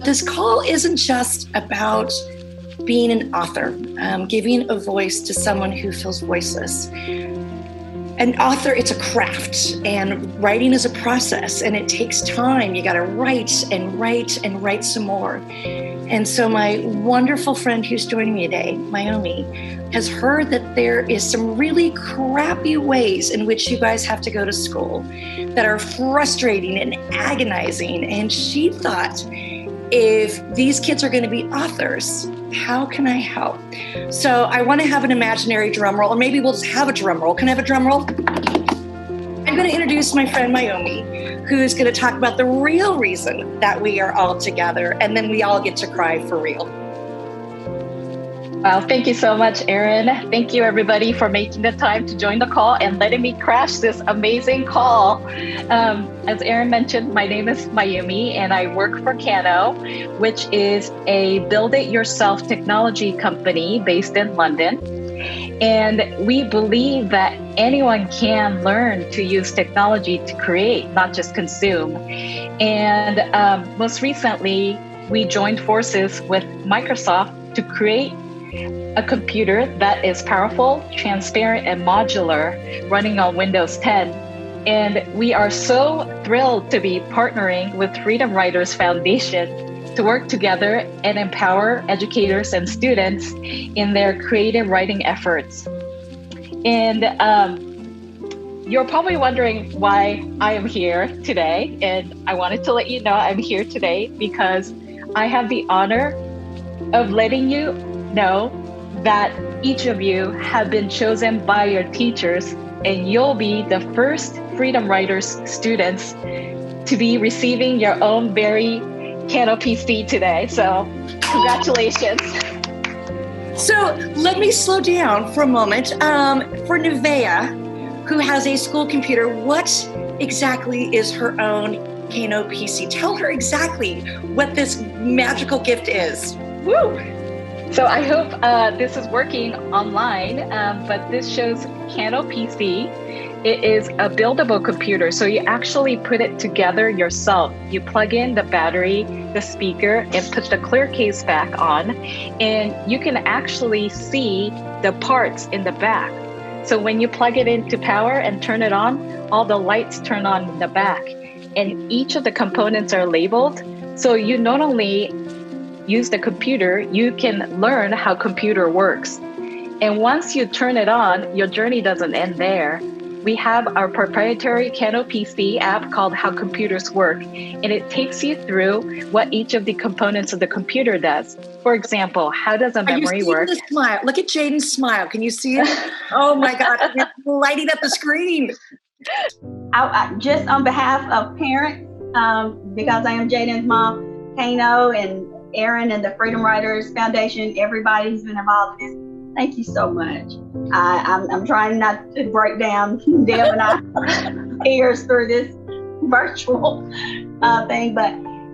This call isn't just about being an author, giving a voice to someone who feels voiceless. An author, it's a craft, and writing is a process, and it takes time. You got to write and write and write some more. And so my wonderful friend who's joining me today, Micah, has heard that there is some really crappy ways in which you guys have to go to school that are frustrating and agonizing. And she thought, if these kids are going to be authors, how can I help? So I want to have an imaginary drum roll, or maybe we'll just have a drum roll. Can I have a drum roll? I'm going to introduce my friend Micah, who's going to talk about the real reason that we are all together, and then we all get to cry for real. Wow, thank you so much, Erin. Thank you, everybody, for making the time to join the call and letting me crash this amazing call. As Erin mentioned, my name is Micah, and I work for Kano, which is a build-it-yourself technology company based in London. And we believe that anyone can learn to use technology to create, not just consume. And most recently, we joined forces with Microsoft to create a computer that is powerful, transparent, and modular, running on Windows 10. And we are so thrilled to be partnering with Freedom Writers Foundation to work together and empower educators and students in their creative writing efforts. And you're probably wondering why I am here today. And I wanted to let you know I'm here today because I have the honor of letting you know that each of you have been chosen by your teachers, and you'll be the first Freedom Writers students to be receiving your own very Kano PC today. So congratulations. So let me slow down for a moment. For Nevaeh, who has a school computer, what exactly is her own Kano PC? Tell her exactly what this magical gift is. Woo! So I hope this is working online, but this shows Kano PC. It is a buildable computer, so you actually put it together yourself. You plug in the battery, the speaker, and put the clear case back on, and you can actually see the parts in the back. So when you plug it into power and turn it on, all the lights turn on in the back, and each of the components are labeled. So you not only use the computer, you can learn how computer works. And once you turn it on, your journey doesn't end there. We have our proprietary Kano PC app called How Computers Work, and it takes you through what each of the components of the computer does. For example, how does a memory work? The smile? Look at Jaden's smile. Can you see it? Oh my God, it's lighting up the screen. I just on behalf of parents, because I am Jaden's mom, Kano and Erin and the Freedom Writers Foundation, everybody who's been involved in this, thank you so much. I'm trying not to break down Deb and I tears through this virtual thing, but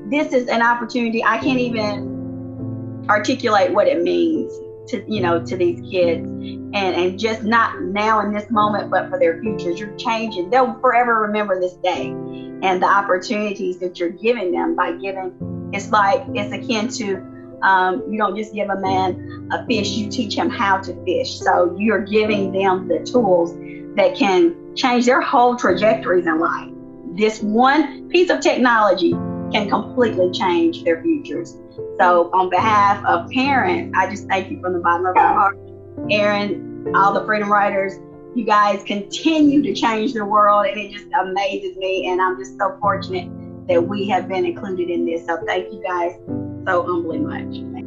this is an opportunity. I can't even articulate what it means to these kids, and just not now in this moment, but for their futures. You're changing. They'll forever remember this day and the opportunities that you're giving them by giving. It's akin to, you don't just give a man a fish, you teach him how to fish. So you're giving them the tools that can change their whole trajectories in life. This one piece of technology can completely change their futures. So on behalf of parents, I just thank you from the bottom of our heart. Erin, all the Freedom Writers, you guys continue to change the world, and it just amazes me. And I'm just so fortunate that we have been included in this. So thank you guys so humbly much.